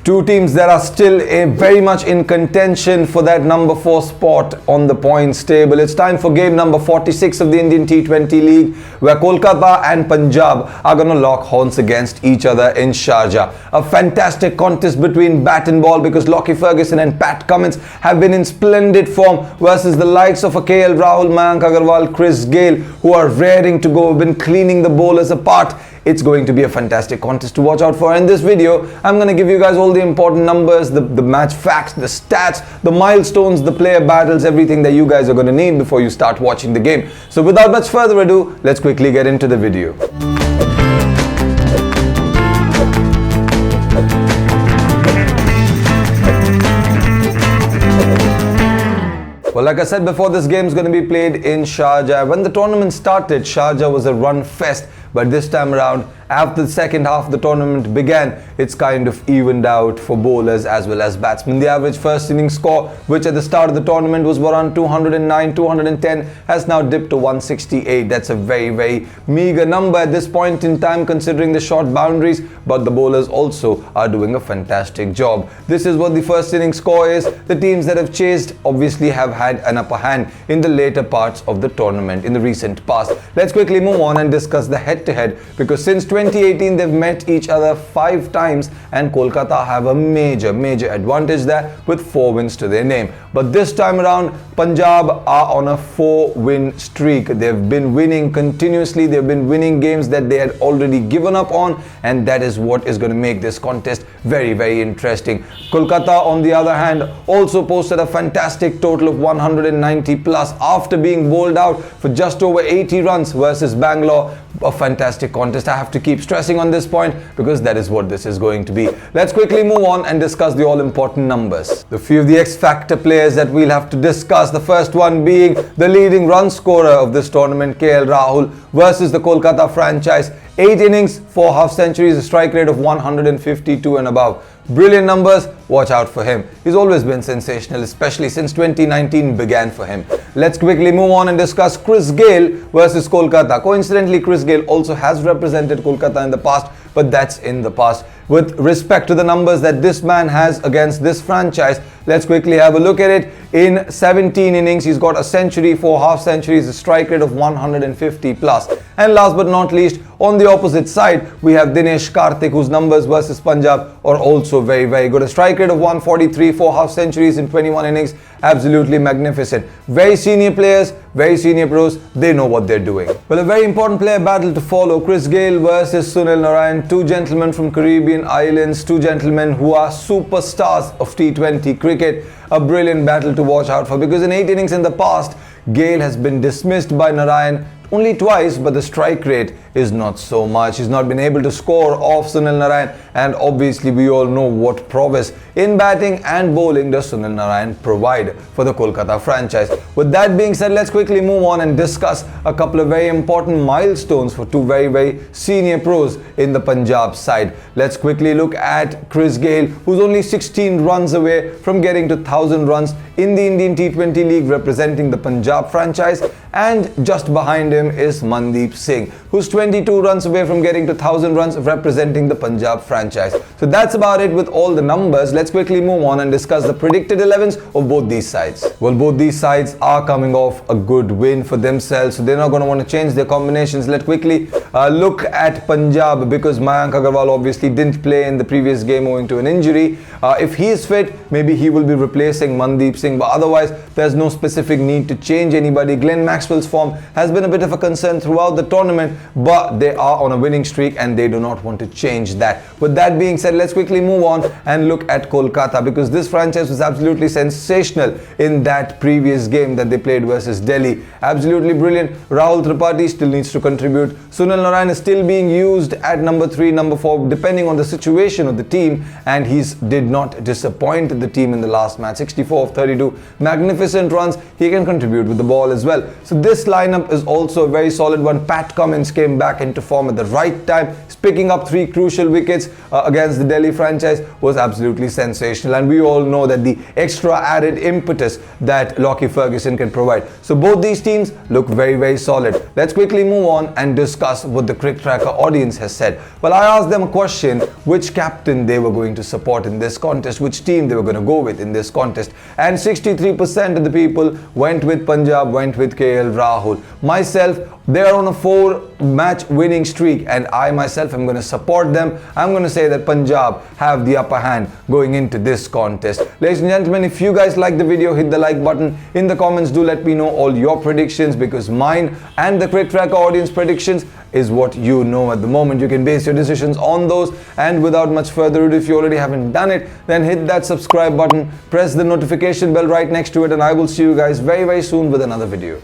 Two teams that are still very much in contention for that number 4 spot on the points table. It's time for game number 46 of the Indian T20 League, where Kolkata and Punjab are going to lock horns against each other in Sharjah. A fantastic contest between bat and ball, because Lockie Ferguson and Pat Cummins have been in splendid form versus the likes of KL Rahul, Mayank Agarwal, Gayle, who are raring to go, have been cleaning the bowlers apart. It's going to be a fantastic contest to watch out for. In this video, I'm going to give you guys all the important numbers, the match facts, the stats, the milestones, the player battles, everything that you guys are going to need before you start watching the game. So without much further ado, let's quickly get into the video. Well, like I said before, this game is going to be played in Sharjah. When the tournament started, Sharjah was a run fest. But this time around, after the second half of the tournament began, it's kind of evened out for bowlers as well as batsmen. The average first innings score, which at the start of the tournament was around 209, 210, has now dipped to 168. That's a very meager number at this point in time, considering the short boundaries. But the bowlers also are doing a fantastic job. This is what the first innings score is. The teams that have chased obviously have had an upper hand in the later parts of the tournament in the recent past. Let's quickly move on and discuss the head-to-head, because since 2018 they've met each other 5 times and Kolkata have a major advantage there with 4 wins to their name. But this time around, Punjab are on a 4-win streak. They've been winning continuously. They've been winning games that they had already given up on, and that is what is going to make this contest very interesting. Kolkata, on the other hand, also posted a fantastic total of 190 plus after being bowled out for just over 80 runs versus Bangalore. A fantastic contest. I have to keep stressing on this point because that is what this is going to be. Let's quickly move on and discuss the all-important numbers. The few of the X-Factor players that we'll have to discuss. The first one being the leading run scorer of this tournament, KL Rahul, versus the Kolkata franchise. 8 innings, 4 half centuries, a strike rate of 152 and above. Brilliant numbers, watch out for him. He's always been sensational, especially since 2019 began for him. Let's quickly move on and discuss Gayle versus Kolkata. Coincidentally, Gayle also has represented Kolkata in the past, but that's in the past. With respect to the numbers that this man has against this franchise, let's quickly have a look at it. In 17 innings, he's got a century, 4 half centuries, a strike rate of 150 plus. And last but not least, on the opposite side, we have Nitish Karthik, whose numbers versus Punjab are also very good. A strike rate of 143, 4 half centuries in 21 innings. Absolutely magnificent. Very senior players, very senior pros. They know what they're doing. Well, a very important player battle to follow. Gayle versus Sunil Narine. 2 gentlemen from Caribbean islands. 2 gentlemen who are superstars of T20 cricket. A brilliant battle to watch out for, because in 8 innings in the past, Gayle has been dismissed by Narine only twice, but the strike rate is not so much. He's not been able to score off Sunil Narine, and obviously we all know what prowess in batting and bowling does Sunil Narine provide for the Kolkata franchise. With that being said, let's quickly move on and discuss a couple of very important milestones for 2 very senior pros in the Punjab side. Let's quickly look at Gayle, who's only 16 runs away from getting to 1,000 runs in the Indian T20 League representing the Punjab franchise, and just behind him is Mandeep Singh, who's 22 runs away from getting to 1,000 runs representing the Punjab franchise. So that's about it with all the numbers. Let's quickly move on and discuss the predicted 11s of both these sides. Well, both these sides are coming off a good win for themselves, so they're not going to want to change their combinations. Let's quickly look at Punjab, because Mayank Agarwal obviously didn't play in the previous game owing to an injury. If he is fit, maybe he will be replacing Mandeep Singh, but otherwise there's no specific need to change anybody. Glenn Maxwell's form has been a bit of a concern throughout the tournament, but they are on a winning streak and they do not want to change that. With that being said, let's quickly move on and look at Kolkata, because this franchise was absolutely sensational in that previous game that they played versus Delhi. Absolutely brilliant. Rahul Tripathi still needs to contribute. Sunil Narine is still being used at number 3, number 4, depending on the situation of the team, and he did not disappoint the team in the last match. 64 of 32, magnificent runs. He can contribute with the ball as well. So this lineup is also a very solid one. Pat Cummins came back back into form at the right time, picking up 3 crucial wickets against the Delhi franchise was absolutely sensational, and we all know that the extra added impetus that Lockie Ferguson can provide. So both these teams look very, very solid. Let's quickly move on and discuss what the Cricket Tracker audience has said. Well, I asked them a question, which captain they were going to support in this contest, which team they were going to go with in this contest, and 63% of the people went with Punjab, went with KL Rahul. Myself, they are on a 4-match winning streak, and I myself am going to support them. I'm going to say that Punjab have the upper hand going into this contest. Ladies and gentlemen, if you guys like the video, hit the like button. In the comments, do let me know all your predictions, because mine and the Cricket Tracker audience predictions is what you know at the moment. You can base your decisions on those. And without much further ado, if you already haven't done it, then hit that subscribe button, press the notification bell right next to it, and I will see you guys very, very soon with another video.